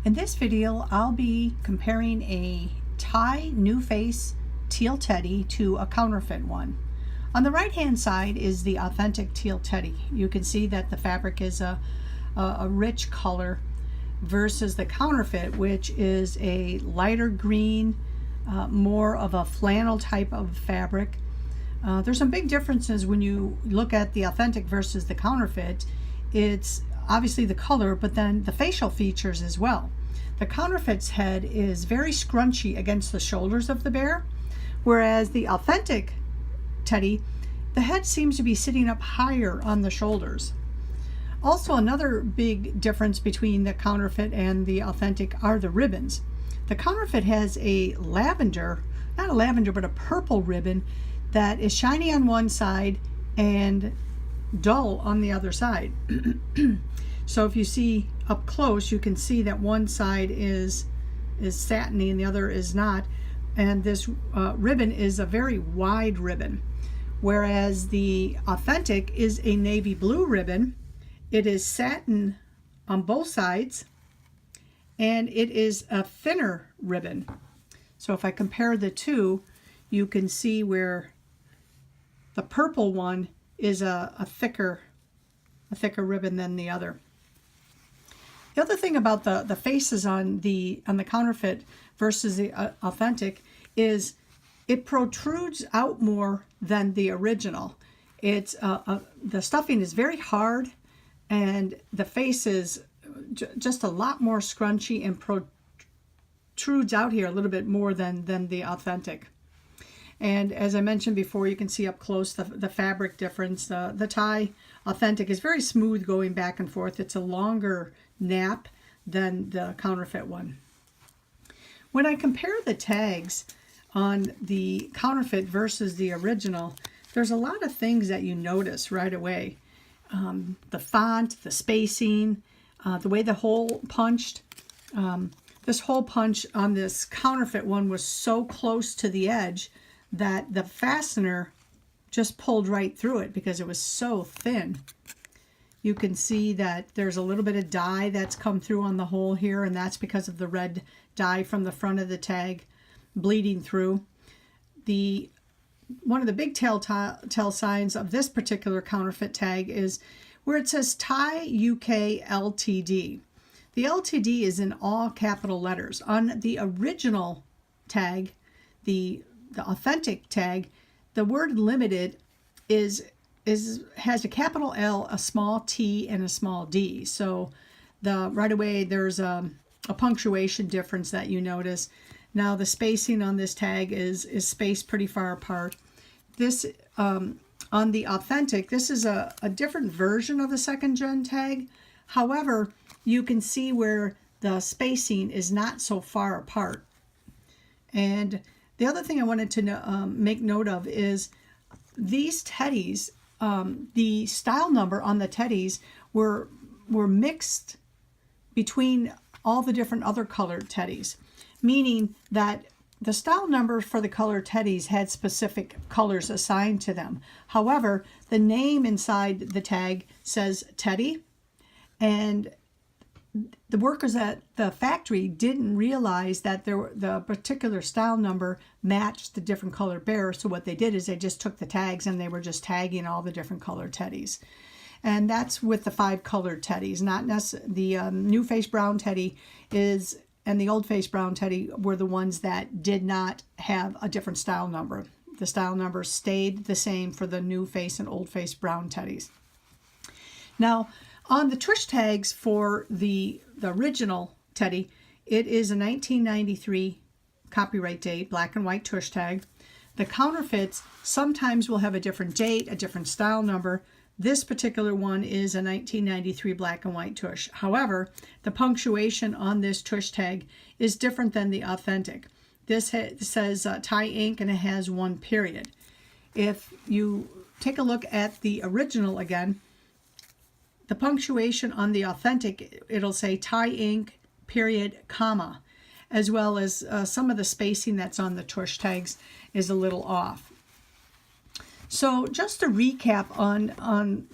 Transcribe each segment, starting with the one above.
In this video, I'll be comparing a Ty NF Teal Teddy to a counterfeit one. On the right hand side is the authentic teal teddy. You can see that the fabric is a rich color versus the counterfeit, which is a lighter green, more of a flannel type of fabric. There's some big differences when you look at the authentic versus the counterfeit. It's obviously the color, but then the facial features as well. The counterfeit's head is very scrunchy against the shoulders of the bear, whereas the authentic teddy, the head seems to be sitting up higher on the shoulders. Also, another big difference between the counterfeit and the authentic are the ribbons. The counterfeit has a lavender, not a lavender, but a purple ribbon that is shiny on one side and dull on the other side. So if you see up close, you can see that one side is satiny and the other is not. And this ribbon is a very wide ribbon, whereas the authentic is a navy blue ribbon. It is satin on both sides, and it is a thinner ribbon. So if I compare the two, you can see where the purple one is a thicker ribbon than the other. The other thing about the faces on the counterfeit versus the authentic is it protrudes out more than the original. It's the stuffing is very hard, and the face is just a lot more scrunchy and protrudes out here a little bit more than the authentic. And as I mentioned before, you can see up close the fabric difference. The Ty authentic is very smooth going back and forth. It's a longer nap than the counterfeit one. When I compare the tags on the counterfeit versus the original, there's a lot of things that you notice right away. The font, the spacing, the way the hole punched. This hole punch on this counterfeit one was so close to the edge that the fastener just pulled right through it because it was so thin. You can see that there's a little bit of dye that's come through on the hole here, and that's because of the red dye from the front of the tag bleeding through. One of the big telltale signs of this particular counterfeit tag is where it says Ty UK Ltd. The Ltd is in all capital letters. On the original tag, the authentic tag, the word limited has a capital L, a small t, and a small d. So right away there's a punctuation difference that you notice. Now the spacing on this tag is spaced pretty far apart. This on the authentic, this is a different version of the second gen tag. However, you can see where the spacing is not so far apart. And the other thing I wanted to make note of is these teddies, the style number on the teddies were mixed between all the different other colored teddies, meaning that the style number for the colored teddies had specific colors assigned to them. However, the name inside the tag says Teddy, and the workers at the factory didn't realize that the particular style number matched the different colored bear. So what they did is they just took the tags and they were just tagging all the different colored teddies. And that's with the 5 colored teddies. Not necessarily the new face brown teddy and the old face brown teddy were the ones that did not have a different style number. The style number stayed the same for the new face and old face brown teddies. Now, on the tush tags for the original teddy, it is a 1993 copyright date, black and white tush tag. The counterfeits sometimes will have a different date, a different style number. This particular one is a 1993 black and white tush. However, the punctuation on this tush tag is different than the authentic. This says Ty Inc. and it has 1 period. If you take a look at the original again, the punctuation on the authentic, it'll say Ty Inc. period, comma, as well as some of the spacing that's on the tush tags is a little off. So just to recap on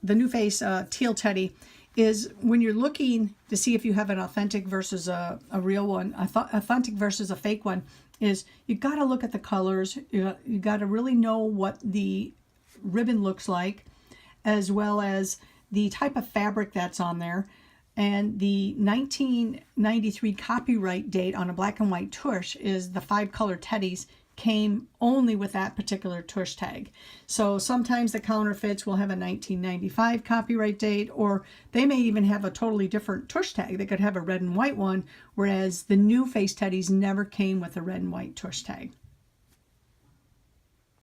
the NF Teal Teddy, is when you're looking to see if you have an authentic versus a real one, authentic versus a fake one, is you got to look at the colors. You got to really know what the ribbon looks like, as well as the type of fabric that's on there. And the 1993 copyright date on a black and white tush is the 5-color teddies came only with that particular tush tag. So sometimes the counterfeits will have a 1995 copyright date, or they may even have a totally different tush tag. They could have a red and white one, whereas the new Face Teddies never came with a red and white tush tag.